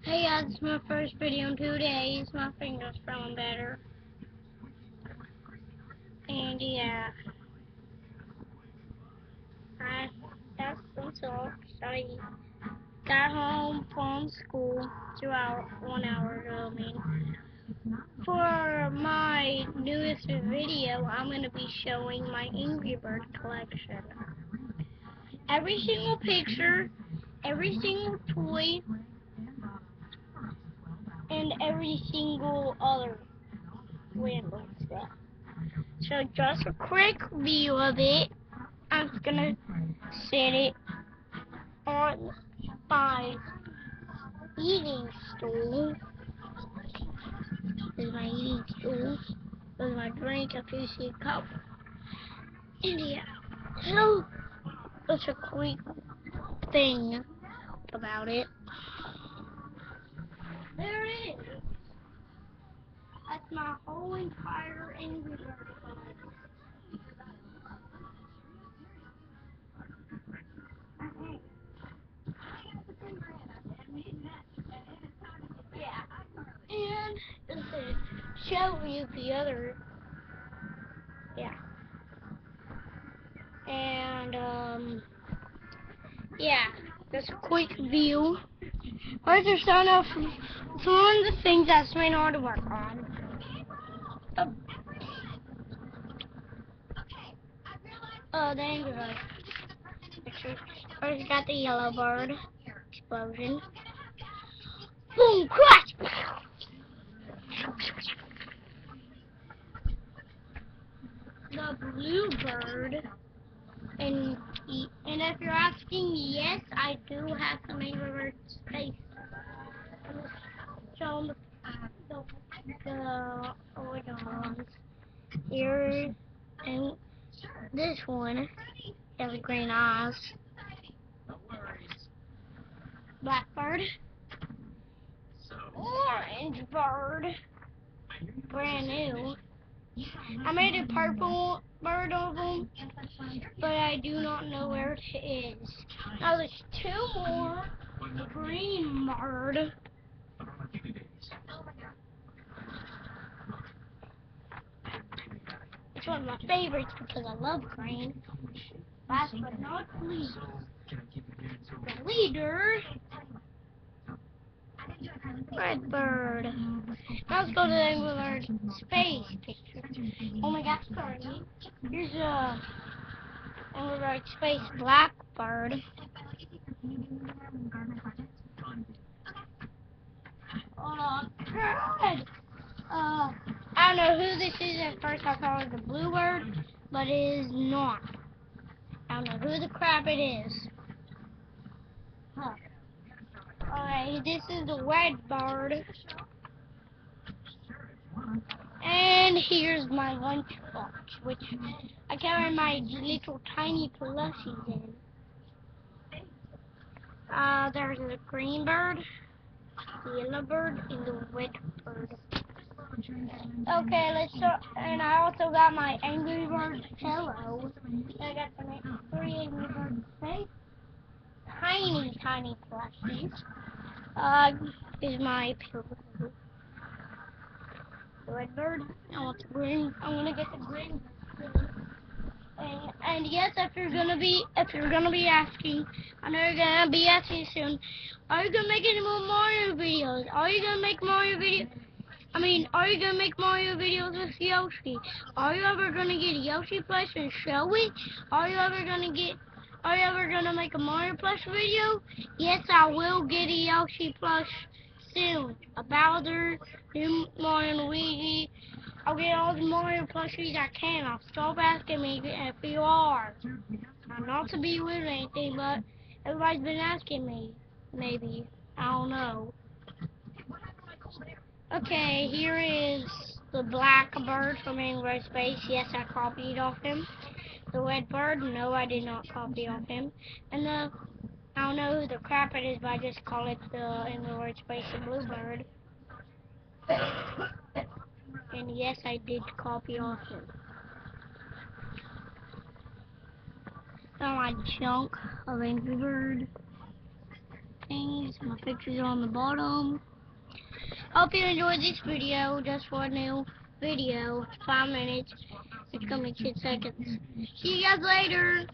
Hey guys, it's my first video in 2 days. My finger's feeling better. And yeah, that's all. I got home from school 1 hour ago. For my newest video, I'm going to be showing my Angry Bird collection. Every single picture, every single toy, and every single other random stuff. So just a quick view of it. I'm just gonna set it on my eating stool. This is my eating stool. This is my drink, if you see a cup. And yeah, so that's a quick thing about it. There it is. That's my whole entire Angry Bird collection. Yeah, and just to show you the other, yeah, and yeah, just a quick view. Where's the some of the things that's been hard to work on? The Angry Bird picture. First, got the yellow bird explosion. Boom! Crash! The blue bird, and if you're asking, yes, I do have some Angry Bird space. Show the original ones here, and this one has green eyes. Blackbird, orange bird, brand new. I made a purple bird of them, but I do not know where it is. Now there's two more. A green bird. It's one of my favorites because I love green. Last but not least, the leader, red bird. Now let's go to the Angry Bird space picture. Oh my gosh, sorry. Here's a Angry Bird space blackbird. Oh God! I don't know who this is. At first I thought it was a bluebird, but it is not. I don't know who the crap it is. Huh. Alright, this is the red bird. And here's my lunchbox, which I carry my little tiny plushies in. There's a green bird, the yellow bird, and the red bird. Okay, let's start. And I also got my Angry Bird pillow. I got the 3 Angry Bird face. Tiny plushies. Is my pillow. The red bird. I want the green. I'm gonna get the green. And yes, if you're gonna be asking, I know you're gonna be asking soon. Are you gonna make any more Mario videos? Are you gonna make Mario videos? Are you gonna make Mario videos with Yoshi? Are you ever gonna get a Yoshi plush and show it? Are you ever gonna make a Mario plush video? Yes, I will get a Yoshi plush soon. A Bowser, new Mario and Luigi. I'll get all the Mario plushies I can. I'll stop asking me if you are. Not to be weird or anything, but everybody's been asking me. Maybe. I don't know. Okay, here is the black bird from Angry Bird Space. Yes, I copied off him. The red bird, no, I did not copy off him. And I don't know who the crap it is, but I just call it the Angry Bird Space and blue bird. And yes, I did copy off him. Now my chunk of Angry Bird. things. My pictures are on the bottom. Hope you enjoyed this video. Just for a new video. 5 minutes. It's gonna be 10 seconds. See you guys later.